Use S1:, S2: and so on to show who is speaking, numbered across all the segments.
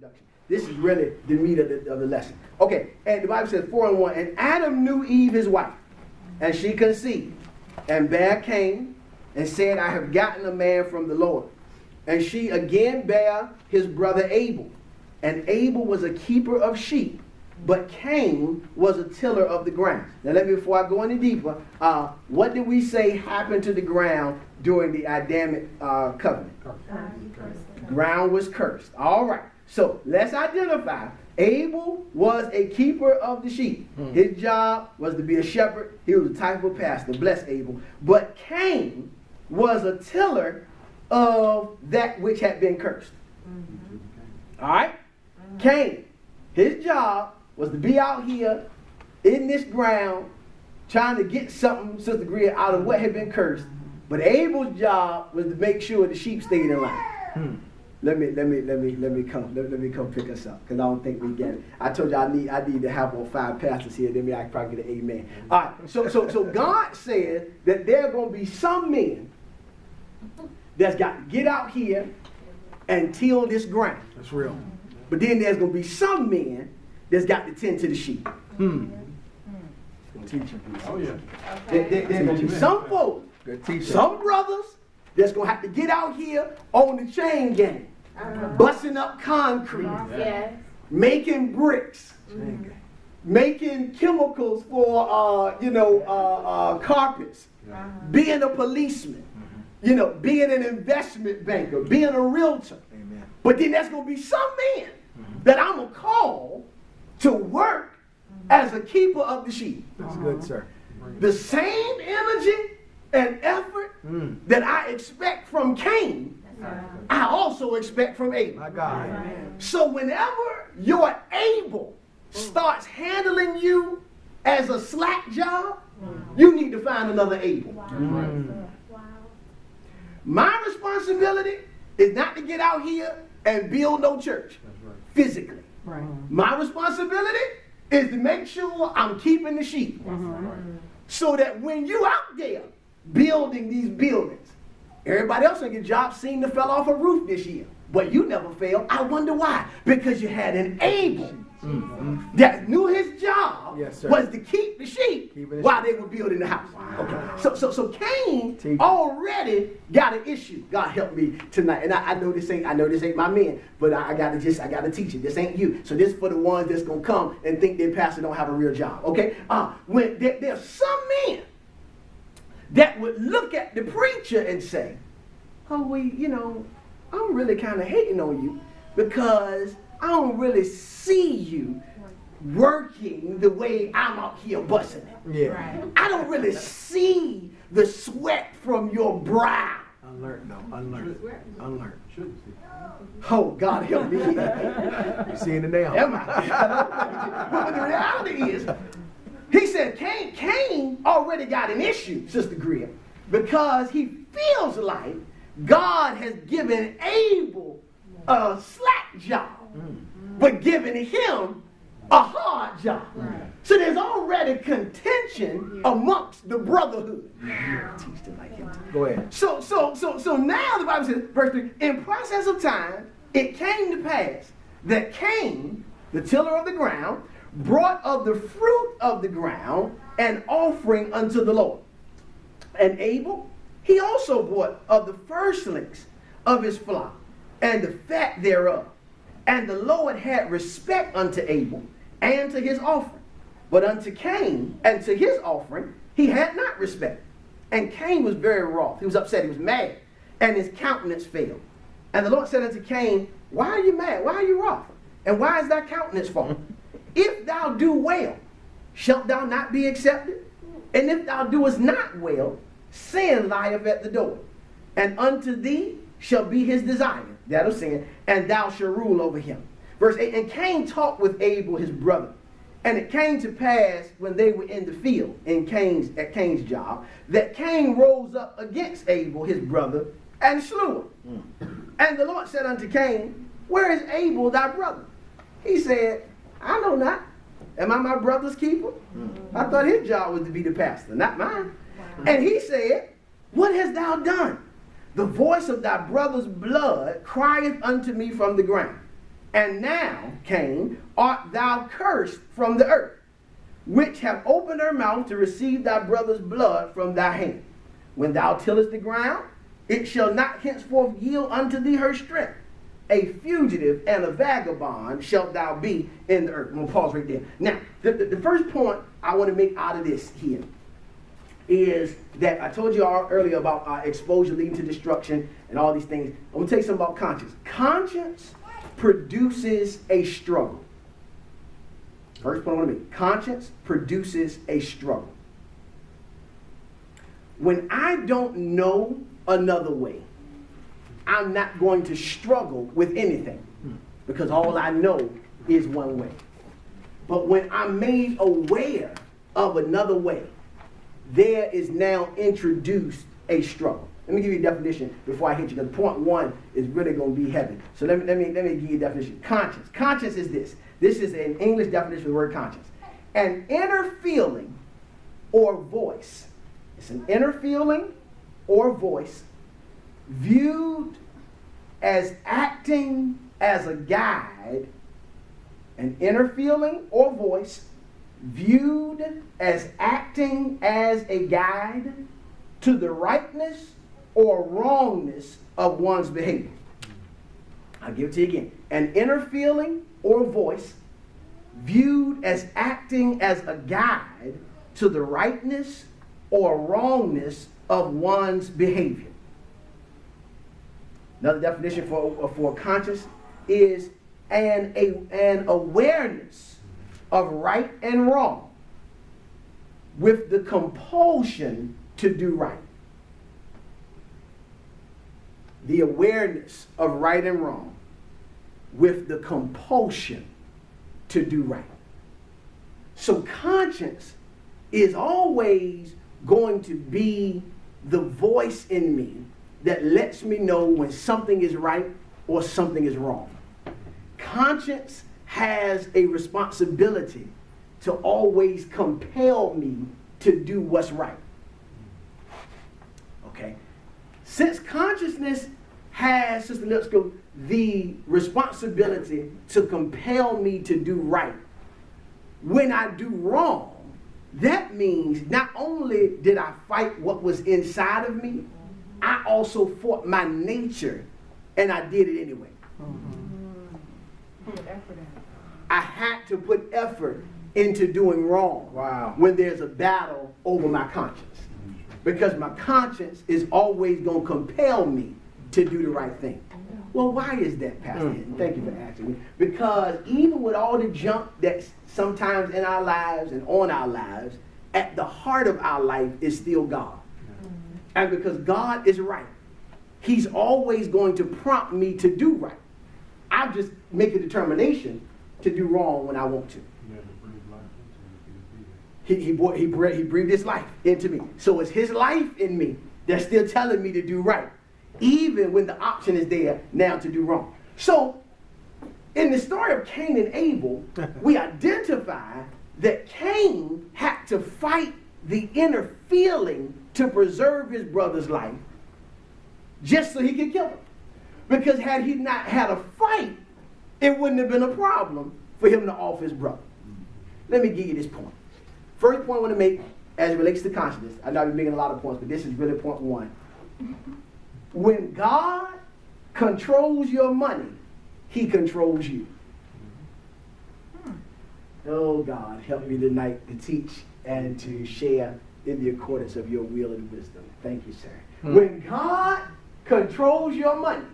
S1: introduction. This is really the meat of the lesson. Okay, and the Bible says 4:1, and Adam knew Eve his wife, and she conceived, and bare Cain, and said, I have gotten a man from the Lord. And she again bare his brother Abel. And Abel was a keeper of sheep, but Cain was a tiller of the ground. Now let me, before I go any deeper, what did we say happened to the ground during the Adamic Covenant? Ground was cursed. All right. So let's identify. Abel was a keeper of the sheep. His job was to be a shepherd. He was a type of pastor. Bless Abel. But Cain was a tiller of that which had been cursed. All right? Cain, his job was to be out here in this ground trying to get something, Sister Greer, out of what had been cursed. But Abel's job was to make sure the sheep stayed in line. Let me come pick us up, because I don't think we get it. I told you I need to have all 5 pastors here, then I can probably get an amen. All right, so God says that there are going to be some men that's got to get out here and till this ground.
S2: That's real.
S1: But then there's going to be some men that's got to tend to the sheep.
S2: Teaching.
S3: Oh, yeah.
S1: There's going to be some folks, some brothers that's going to have to get out here on the chain gang, busting up concrete, making bricks, making chemicals for, carpets, being a policeman, being an investment banker, being a realtor.
S2: Amen.
S1: But then there's going to be some men that I'm going to call to work as a keeper of the sheep.
S2: That's good, sir.
S1: The same energy and effort that I expect from Cain, I also expect from Abel.
S2: My God.
S1: So whenever your Abel starts handling you as a slack job, you need to find another Abel. My responsibility is not to get out here and build no church physically. My responsibility is to make sure I'm keeping the sheep. So that when you out there building these buildings, everybody else on your job seemed to fell off a roof this year, but you never failed. I wonder why. Because you had an Abel that knew his job was to keep the sheep while they were building the house. Okay. So Cain already got an issue. God help me tonight. And I know this ain't my man, but I gotta teach it. This ain't you. So this is for the ones that's gonna come and think their pastor don't have a real job. Okay? When there's some men that would look at the preacher and say, oh, I'm really kind of hating on you because I don't really see you working the way I'm out here busting it.
S2: Yeah.
S1: I don't really see the sweat from your brow.
S2: Unlearned.
S1: Oh, God help me.
S2: You seeing it now?
S1: Am I? But the reality is, he said Cain already got an issue, Sister Greer, because he feels like God has given Abel a slack job, but given him a hard job. So there's already contention amongst the brotherhood. Teach them like him.
S2: Go ahead.
S1: So now the Bible says, verse 3, in process of time, it came to pass that Cain, the tiller of the ground, brought of the fruit of the ground an offering unto the Lord. And Abel, he also brought of the firstlings of his flock and the fat thereof. And the Lord had respect unto Abel and to his offering. But unto Cain and to his offering he had not respect. And Cain was very wroth. He was upset. He was mad. And his countenance failed. And the Lord said unto Cain, why are you mad? Why are you wroth? And why is thy countenance fallen? If thou do well, shalt thou not be accepted? And if thou doest not well, sin lieth at the door. And unto thee shall be his desire, that of sin, and thou shalt rule over him. Verse 8, and Cain talked with Abel his brother. And it came to pass when they were in the field at Cain's job, that Cain rose up against Abel his brother and slew him. And the Lord said unto Cain, where is Abel thy brother? He said, I know not. Am I my brother's keeper? I thought his job was to be the pastor, not mine. And he said, what hast thou done? The voice of thy brother's blood crieth unto me from the ground. And now, Cain, art thou cursed from the earth, which have opened her mouth to receive thy brother's blood from thy hand. When thou tillest the ground, it shall not henceforth yield unto thee her strength. A fugitive and a vagabond shalt thou be in the earth. I'm going to pause right there. Now, the first point I want to make out of this here is that I told you all earlier about exposure leading to destruction and all these things. I'm going to tell you something about conscience. Conscience produces a struggle. First point I want to make. Conscience produces a struggle. When I don't know another way, I'm not going to struggle with anything because all I know is one way. But when I'm made aware of another way, there is now introduced a struggle. Let me give you a definition before I hit you, because point one is really going to be heavy. So let me give you a definition. Conscience. Conscience is this. This is an English definition of the word conscience. An inner feeling or voice. It's an inner feeling or voice viewed as acting as a guide. An inner feeling or voice viewed as acting as a guide to the rightness or wrongness of one's behavior. I'll give it to you again. An inner feeling or voice viewed as acting as a guide to the rightness or wrongness of one's behavior. Another definition for conscience is an awareness of right and wrong with the compulsion to do right. The awareness of right and wrong with the compulsion to do right. So conscience is always going to be the voice in me that lets me know when something is right or something is wrong. Conscience has a responsibility to always compel me to do what's right. Okay? Since consciousness has, Sister Lipscomb, the responsibility to compel me to do right, when I do wrong, that means not only did I fight what was inside of me, I also fought my nature, and I did it anyway. I had to put effort into doing wrong.
S2: Wow.
S1: When there's a battle over my conscience. Because my conscience is always going to compel me to do the right thing. Well, why is that, Pastor Hinton? Thank you for asking me. Because even with all the junk that's sometimes in our lives and on our lives, at the heart of our life is still God. And because God is right, He's always going to prompt me to do right. I just make a determination to do wrong when I want to. He breathed His life into me. So it's His life in me that's still telling me to do right, even when the option is there now to do wrong. So in the story of Cain and Abel, we identify that Cain had to fight the inner feeling to preserve his brother's life just so he could kill him. Because had he not had a fight, it wouldn't have been a problem for him to off his brother. Let me give you this point. First point I want to make as it relates to consciousness. I know I've been making a lot of points, but this is really point one. When God controls your money, He controls you. Oh God, help me tonight to teach and to share in the accordance of your will and wisdom. Thank you, sir. When God controls your money,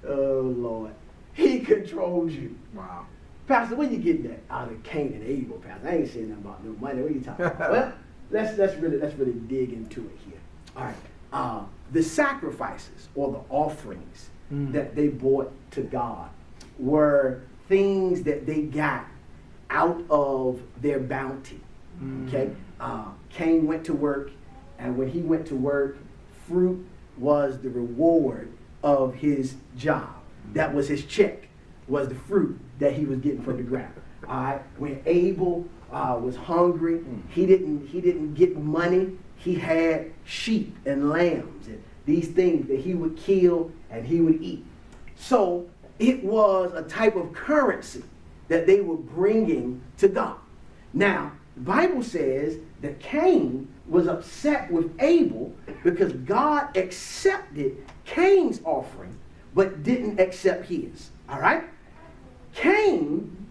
S1: oh Lord, He controls you.
S2: Wow.
S1: Pastor, where you get that out of Cain and Abel, Pastor? I ain't saying nothing about no money. What are you talking about? Well, let's really dig into it here. All right. The sacrifices or the offerings that they brought to God were things that they got out of their bounty. Okay? Cain went to work, and when he went to work, fruit was the reward of his job. That was his check, was the fruit that he was getting from the ground. All right? When Abel was hungry, he didn't get money. He had sheep and lambs and these things that he would kill and he would eat. So it was a type of currency that they were bringing to God. Now, the Bible says that Cain was upset with Abel because God accepted Cain's offering but didn't accept his. All right? Cain,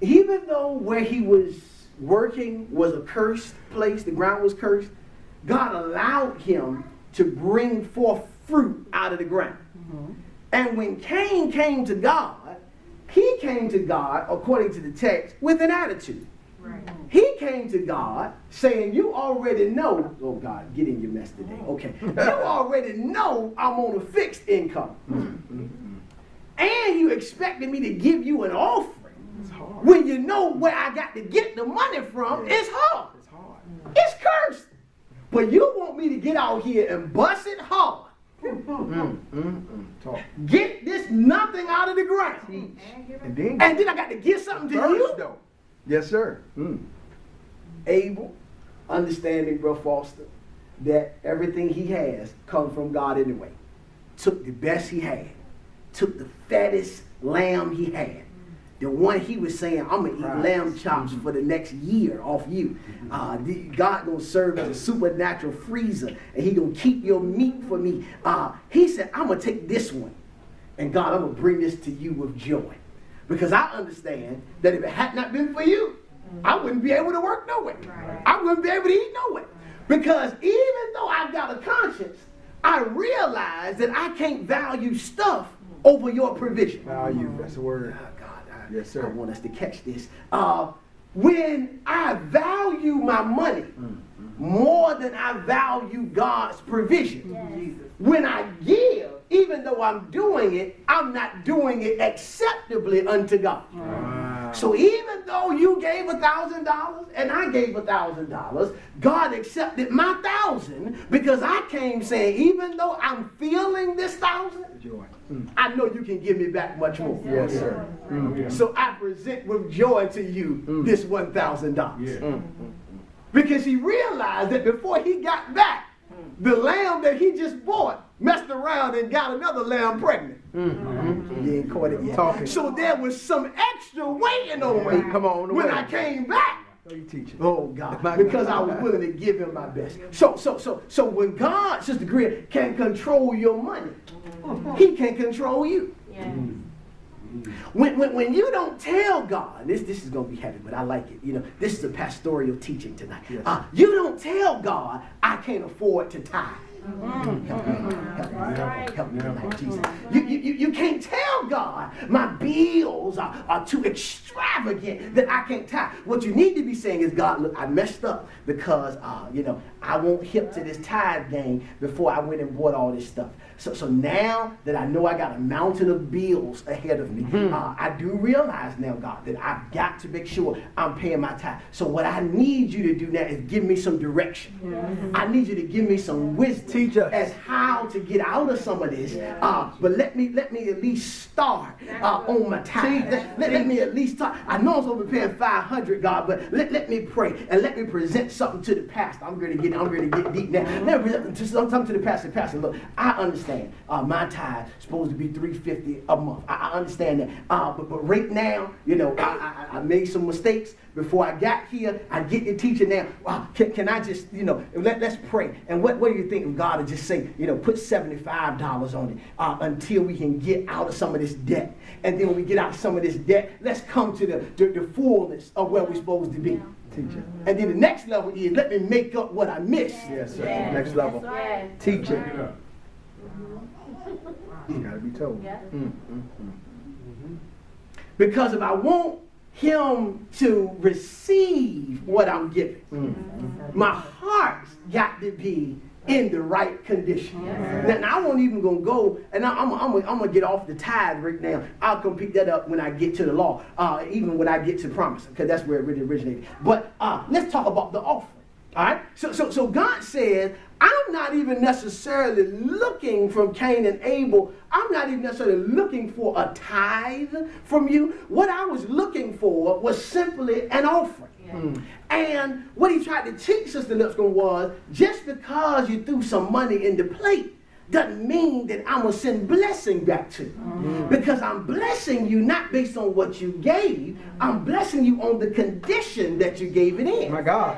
S1: even though where he was working was a cursed place, the ground was cursed, God allowed him to bring forth fruit out of the ground. Mm-hmm. And when Cain came to God, he came to God, according to the text, with an attitude. Right. He came to God saying, you already know, oh God, get in your mess today. Okay. You already know I'm on a fixed income. Mm-hmm. And you expected me to give you an offering. It's hard. When you know where I got to get the money from, it's hard. It's hard. It's cursed. But you want me to get out here and bust it hard. Get this nothing out of the ground. And then I got to give something to you?
S2: Though. Yes, sir.
S1: Abel, understanding, Bro Foster, that everything he has comes from God anyway. Took the best he had. Took the fattest lamb he had. The one he was saying, I'm going to eat lamb chops for the next year off you. God going to serve as a supernatural freezer, and he going to keep your meat for me. He said, I'm going to take this one, and God, I'm going to bring this to you with joy. Because I understand that if it had not been for you, I wouldn't be able to work nowhere. I wouldn't be able to eat nowhere. Because even though I've got a conscience, I realize that I can't value stuff over your provision.
S2: Value, that's the word. Yes, sir.
S1: I want us to catch this. When I value my money more than I value God's provision, when I give, even though I'm doing it, I'm not doing it acceptably unto God. So even though you gave $1,000 and I gave $1,000, God accepted my 1,000 because I came saying, even though I'm feeling this 1,000, I know you can give me back much more.
S2: Yes, sir.
S1: So I present with joy to you this $1,000. Because he realized that before he got back, the lamb that he just bought messed around and got another lamb pregnant. You ain't caught it yet. So there was some extra waiting on me.
S2: Come on,
S1: when I came back. Oh God, because I was willing to give him my best. So when God, Sister Greer, can control your money, he can control you. When you don't tell God, this is going to be heavy, but I like it. You know, this is a pastoral teaching tonight. You don't tell God, I can't afford to tithe. Help me tonight, Jesus. You can't tell God my bills are too extravagant that I can't tithe. What you need to be saying is, God, look, I messed up because I won't hip to this tithe game before I went and bought all this stuff. So now that I know I got a mountain of bills ahead of me, I do realize now, God, that I've got to make sure I'm paying my tithe. So what I need you to do now is give me some direction. I need you to give me some wisdom. Teach us as how to get out of some of this. But let me at least start on my tithe. Let me at least start. I know I'm supposed to be paying $500, God, but let me pray and let me present something to the pastor. I'm going to get deep now. Let me present something to the pastor. Pastor, look, I understand. My tithe is supposed to be $350 a month. I understand that. But right now, I made some mistakes before I got here. I get the teacher now. Can I just, let's pray. And what do you think of God to just say, put $75 on it until we can get out of some of this debt. And then when we get out of some of this debt, let's come to the fullness of where we're supposed to be. Teacher. And then the next level is, let me make up what I missed.
S2: Yes, sir. Next level. Teacher. You gotta be told.
S1: Because if I want him to receive what I'm giving, my heart's got to be in the right condition. Now I won't even gonna go, and I'm gonna get off the tithe right now. I'll come pick that up when I get to the law, even when I get to promise, because that's where it really originated. But let's talk about the offering. All right. So God says, I'm not even necessarily looking from Cain and Abel. I'm not even necessarily looking for a tithe from you. What I was looking for was simply an offering. And what he tried to teach Sister Lipscomb was, just because you threw some money in the plate doesn't mean that I'm going to send blessing back to you. Because I'm blessing you not based on what you gave. I'm blessing you on the condition that you gave it in.
S2: My God.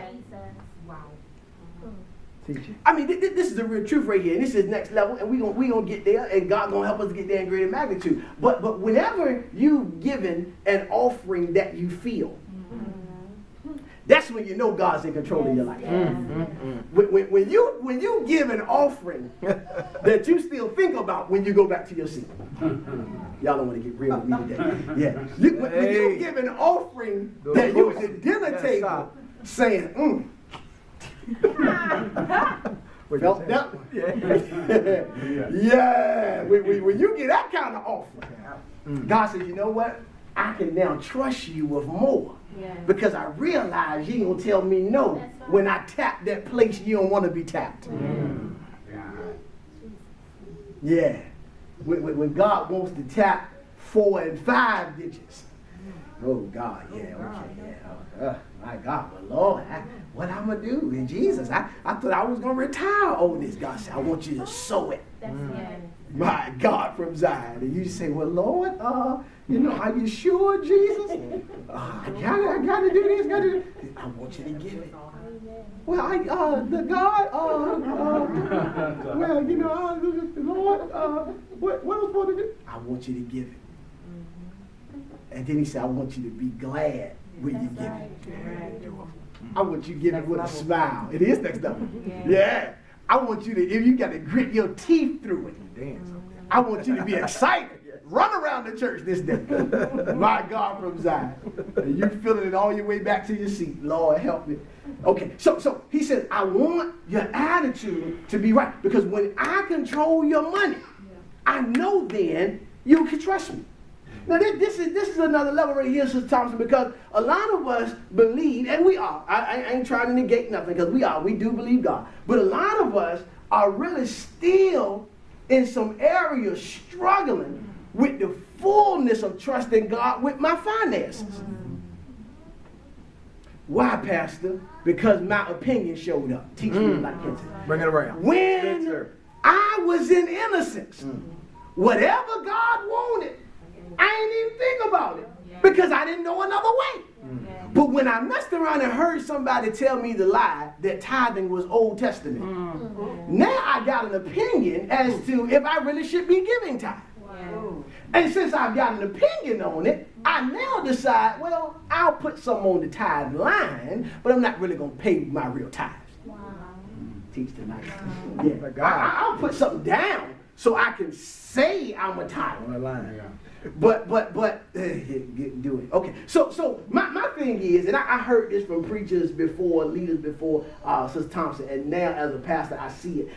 S2: Teaching.
S1: I mean, this is the real truth right here. And this is next level. And we gonna get there. And God going to help us get there in greater magnitude. But whenever you've given an offering that you feel, that's when you know God's in control of your life. When you give an offering that you still think about when you go back to your seat. Y'all don't want to get real with me today. Yeah. When you give an offering that you at the dinner table saying, felt that one. Yeah. When you get that kind of offering, God says, you know what? I can now trust you with more. Because I realize you ain't gonna tell me no when I tap that place you don't want to be tapped. Yeah. When God wants to tap 4 and 5 digits. Oh God, yeah, okay, yeah. My God, but Lord, what I'm gonna do in Jesus? I thought I was gonna retire on this. God said, I want you to sow it. My God, from Zion. And you say, well, Lord, are you sure, Jesus? I gotta do this, gotta do this. I want you to give it. Well, Lord, what am I supposed to do? I want you to give it. And then he said, I want you to be glad when you give it. I want you to give it with a smile. It is next level. Yeah. I want you to, if you got to grit your teeth through it, I want you to be excited. Run around the church this day. My God, from Zion. And you feeling it all your way back to your seat. Lord, help me. Okay, so he says, I want your attitude to be right. Because when I control your money, I know then you can trust me. Now this is another level right here, Sister Thompson, because a lot of us believe, and we are, I ain't trying to negate nothing, because we do believe God. But a lot of us are really still in some areas struggling with the fullness of trusting God with my finances. Why, Pastor? Because my opinion showed up. Teach me like Hinton.
S2: Bring it around.
S1: When I was in innocence, whatever God wanted, I didn't even think about it because I didn't know another way. But when I messed around and heard somebody tell me the lie that tithing was Old Testament, now I got an opinion as to if I really should be giving tithe. And since I've got an opinion on it, I now decide, well, I'll put some on the tithe line, but I'm not really going to pay my real tithes. Teach tonight. I'll put something down so I can say I'm a tither. But do it. Okay. So my thing is, and I heard this from preachers before, leaders before, Sister Thompson, and now as a pastor I see it.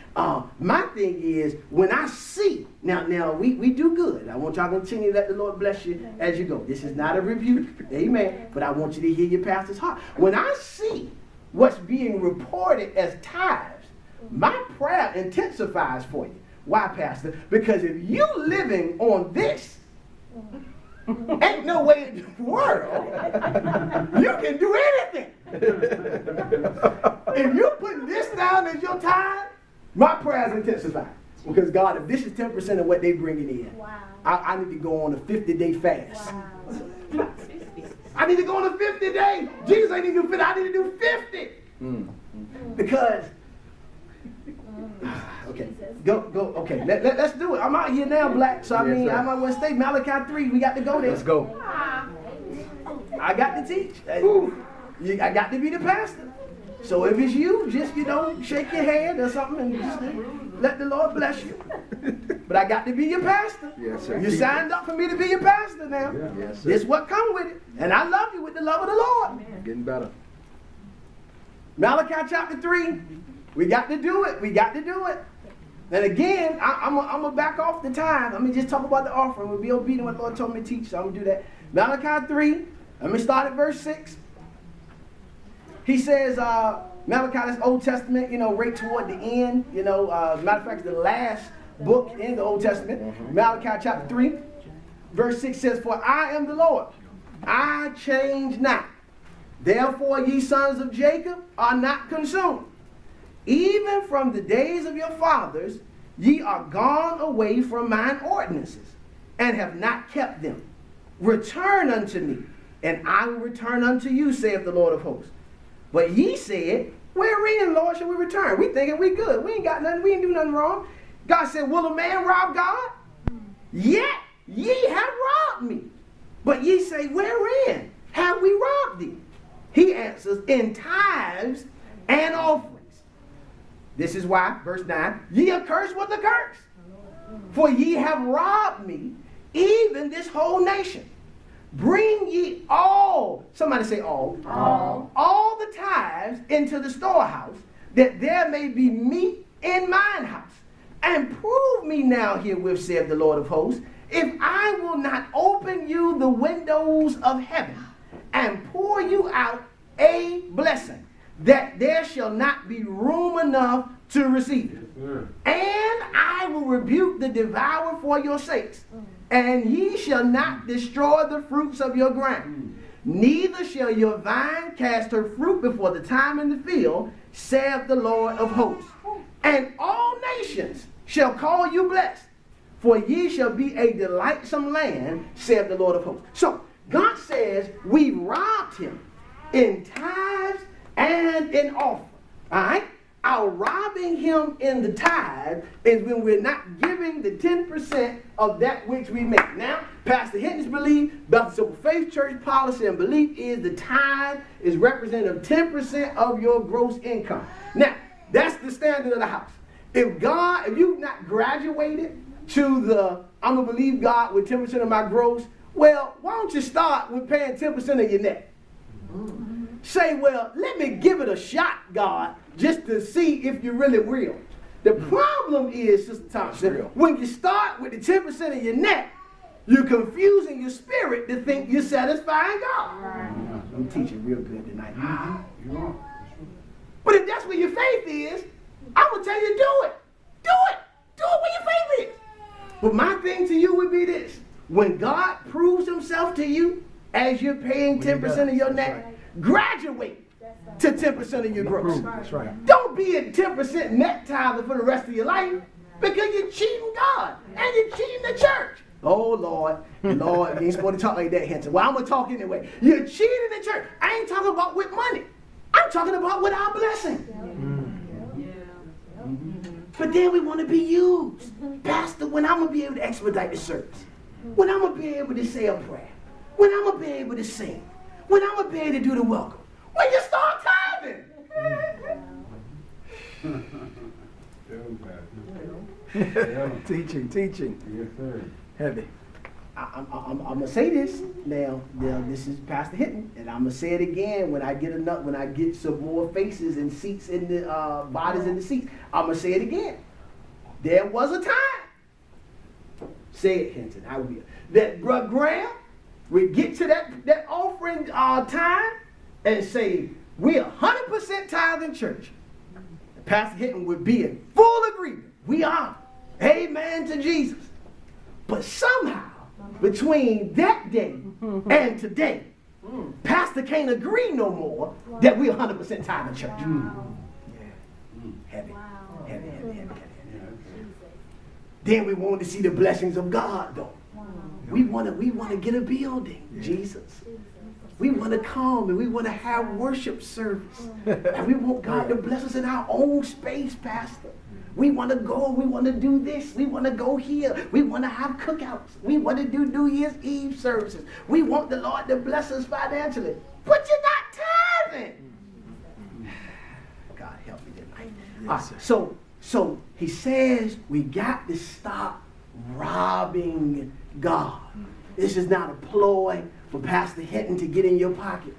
S1: My thing is, when I see, now we do good. I want y'all to continue to let the Lord bless you as you go. This is not a rebuke, amen, but I want you to hear your pastor's heart. When I see what's being reported as tithes, my prayer intensifies for you. Why, Pastor? Because if you living on this, ain't no way in the world you can do anything. If you put this down as your tithe, my prayers intensify. Because God, if this is 10% of what they bringing in, I need to go on a 50-day fast. I need to go on a 50-day. Jesus ain't even 50. I need to do 50. Because okay, go. Okay, let's do it. I'm out here now, Black. So I mean, I might want to stay. Malachi 3. We got to go there.
S2: Let's go.
S1: I got to teach. I got to be the pastor. So if it's you, just shake your hand or something and just let the Lord bless you. But I got to be your pastor.
S2: Yes, sir.
S1: You signed up for me to be your pastor now.
S2: Yes, sir.
S1: This what come with it, and I love you with the love of the Lord.
S2: Getting better.
S1: Malachi chapter 3. We got to do it. We got to do it. And again, I'm going to back off the tithe. Let me just talk about the offering. We'll be obedient what the Lord told me to teach, so I'm going to do that. Malachi 3, let me start at verse 6. He says, Malachi, that's Old Testament, right toward the end. Matter of fact, the last book in the Old Testament. Malachi chapter 3, verse 6 says, For I am the Lord, I change not. Therefore ye sons of Jacob are not consumed. Even from the days of your fathers, ye are gone away from mine ordinances, and have not kept them. Return unto me, and I will return unto you, saith the Lord of hosts. But ye said, wherein, Lord, shall we return? We thinking we good. We ain't got nothing. We ain't do nothing wrong. God said, will a man rob God? Yet ye have robbed me. But ye say, wherein have we robbed thee? He answers, in tithes and offerings. This is why, verse 9, ye are cursed with a curse. For ye have robbed me, even this whole nation. Bring ye all, somebody say all the tithes into the storehouse, that there may be meat in mine house. And prove me now herewith, saith the Lord of hosts, if I will not open you the windows of heaven, and pour you out a blessing, that there shall not be room enough to receive it. And I will rebuke the devourer for your sakes, and ye shall not destroy the fruits of your ground. Neither shall your vine cast her fruit before the time in the field, saith the Lord of hosts. And all nations shall call you blessed, for ye shall be a delightsome land, saith the Lord of hosts. So God says we robbed him in tithes and in offering. All right? Our robbing him in the tithe is when we're not giving the 10% of that which we make. Now, Pastor Hinton's belief, Bethel Temple Faith Church policy and belief is the tithe is representative of 10% of your gross income. Now, that's the standard of the house. If you've not graduated to the, I'm going to believe God with 10% of my gross, well, why don't you start with paying 10% of your net? Say, well, let me give it a shot, God, just to see if you're really real. The problem is, Sister Thompson, when you start with the 10% of your net, you're confusing your spirit to think you're satisfying God. I'm teaching real good tonight. But if that's where your faith is, I'm going to tell you, do it. Do it. Do it where your faith is. But my thing to you would be this. When God proves himself to you as you're paying 10% of your net, graduate to 10% of your gross.
S2: That's right.
S1: Don't be a 10% net tither for the rest of your life, because you're cheating God and you're cheating the church. Oh, Lord, you ain't supposed to talk like that, Hinton. Well, I'm going to talk anyway. You're cheating the church. I ain't talking about with money. I'm talking about with our blessing. But then we want to be used. Pastor, when I'm going to be able to expedite the service, when I'm going to be able to say a prayer, when I'm going to be able to sing, when I'm going to be able to do the welcome, when you start tithing.
S2: Teaching.
S3: Yes, sir.
S2: Heavy.
S1: I'm going to say this now. This is Pastor Hinton, and I'm going to say it again when I get some more faces and seats in the bodies in the seats. I'm going to say it again. There was a time. Say it, Hinton. I will. That Brother Graham would get to that offering time and say, we're 100% tithe in church. Pastor Hinton would be in full agreement. We are. Amen to Jesus. But somehow, between that day and today, Pastor can't agree no more that we're 100% tithe in church. Heavy. Then we want to see the blessings of God, though. We want to get a building, Jesus. We want to come and we want to have worship service. And we want God to bless us in our own space, Pastor. We want to go, we want to do this, we want to go here, we want to have cookouts, we want to do New Year's Eve services. We want the Lord to bless us financially. But you're not tithing. God help me tonight.
S2: Yes,
S1: So he says we got to stop robbing God. This is not a ploy for Pastor Hinton to get in your pocket.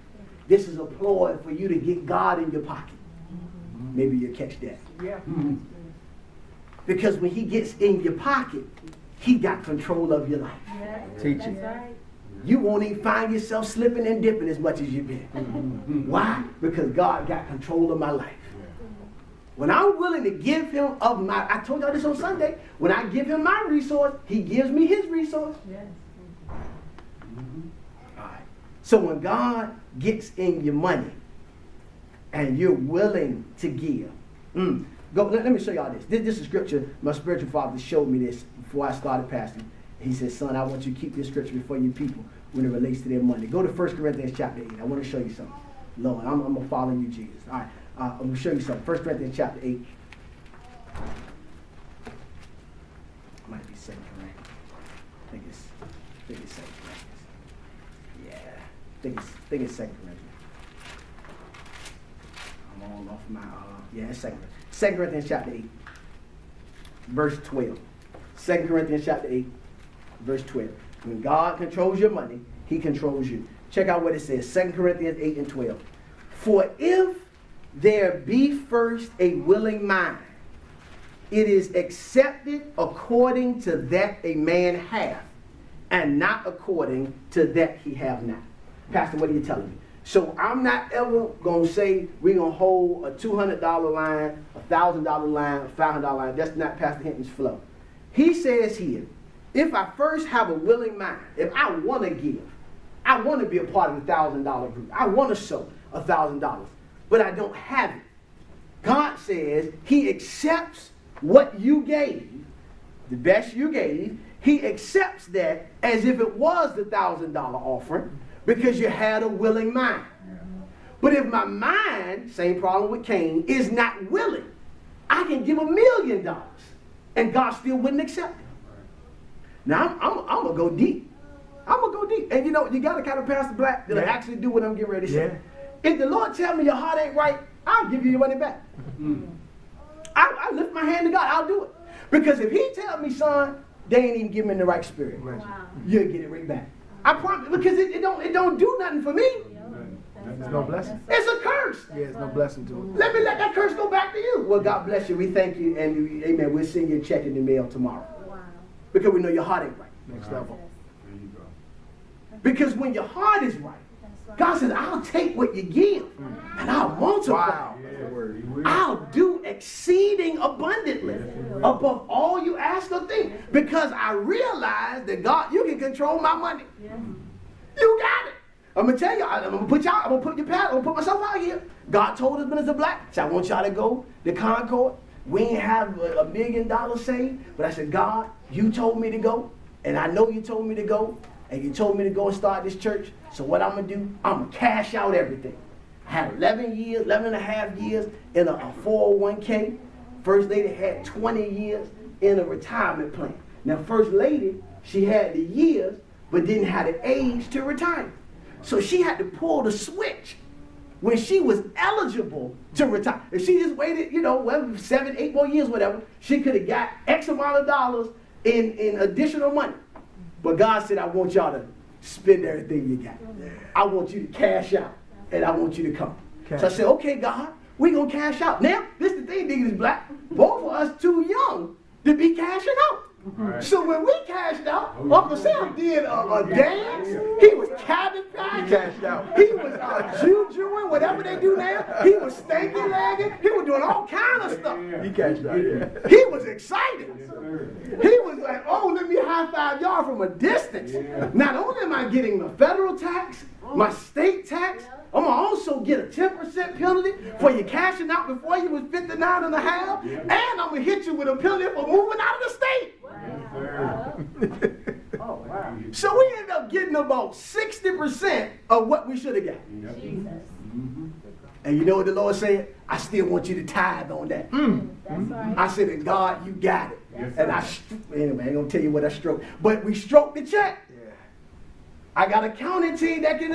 S1: This is a ploy for you to get God in your pocket. Maybe you'll catch that.
S4: Yeah.
S1: Because when he gets in your pocket, he got control of your life.
S4: Yeah.
S2: Teaching.
S4: That's right.
S1: You won't even find yourself slipping and dipping as much as you've been. Why? Because God got control of my life. When I'm willing to give him of my, I told y'all this on Sunday, when I give him my resource, he gives me his resource.
S4: Yes.
S1: All right. So when God gets in your money and you're willing to give, Go. Let me show y'all this. This is scripture. My spiritual father showed me this before I started pastoring. He said, son, I want you to keep this scripture before you people when it relates to their money. Go to 1 Corinthians chapter 8. I want to show you something. Lord, I'm going to follow you, Jesus. All right. I'm going to show you something. 1 Corinthians chapter 8. Might be 2 Corinthians. I think it's 2 Corinthians. Yeah. I think it's 2 Corinthians. I'm all off my, yeah, it's 2 Corinthians. 2 Corinthians chapter 8. Verse 12. 2 Corinthians chapter 8. Verse 12. When God controls your money, he controls you. Check out what it says. 2 Corinthians 8 and 12. For if there be first a willing mind, it is accepted according to that a man hath, and not according to that he have not. Pastor, what are you telling me? So I'm not ever going to say we're going to hold a $200 line, a $1,000 line, a $500 line. That's not Pastor Hinton's flow. He says here, if I first have a willing mind, if I want to give, I want to be a part of the $1,000 group. I want to sow $1,000, but I don't have it. God says he accepts what you gave, the best you gave. He accepts that as if it was the $1,000 offering because you had a willing mind. But if my mind, same problem with Cain, is not willing, I can give $1 million and God still wouldn't accept it. Now, I'm going to go deep. I'm going to go deep. And you know, you got to kind of Pastor Black that actually do what I'm getting ready to say. If the Lord tell me your heart ain't right, I'll give you your money back. I lift my hand to God. I'll do it. Because if he tell me, son, they ain't even giving me the right spirit, you'll get it right back. I promise. Because it don't do nothing for me.
S2: There's no blessing.
S1: It's a curse.
S2: Yeah, there's no blessing to it.
S1: Let me let that curse go back to you. Well, God bless you. We thank you. And amen. We'll send you a check in the mail tomorrow. Because we know your heart ain't right.
S2: Next level.
S3: There you go.
S1: Because when your heart is right, God says, I'll take what you give and I'll multiply.
S2: Wow. That's the word.
S1: I'll do exceeding abundantly above all you ask or think. Because I realize that God, you can control my money. You got it. I'm gonna tell you, I'm gonna put y'all, I'm gonna put myself out here. God told us Minister Black, so I want y'all to go to Concord. We ain't have $1 million saved, but I said, God, you told me to go, and I know you told me to go, and you told me to go and start this church. So what I'm gonna do, I'm gonna cash out everything. I had 11 and a half years in a 401k. First lady had 20 years in a retirement plan. Now, First Lady, she had the years, but didn't have the age to retire. So she had to pull the switch when she was eligible to retire. If she just waited, 7, 8 more years, whatever, she could have got X amount of dollars in additional money. But God said, I want y'all to spend everything you got. I want you to cash out, and I want you to come. So I said, okay, God, we're going to cash out. Now, this is the thing, Diggins Black. Both of us too young to be cashing out. Right. So when we cashed out, Uncle Sam did a dance. He was cabin packing.
S2: He cashed out.
S1: He was jujuing, whatever they do now. He was stanky legging. He was doing all kind of stuff.
S2: He cashed out. Yeah.
S1: He was excited. He was like, oh, let me high five y'all from a distance. Not only am I getting my federal tax, my state tax, I'm going to also get a 10% penalty for you cashing out before you was 59 and a half. And I'm going to hit you with a penalty for moving out of the state.
S3: Oh, wow.
S1: So we ended up getting about 60% of what we should have got.
S3: Jesus.
S1: And you know what the Lord said? I still want you to tithe on that.
S4: That's right.
S1: I said, and God, you got it.
S3: Yes,
S1: And anyway, I ain't going to tell you what I stroked. But we stroked the check.
S2: Yeah.
S1: I got a accounting team that can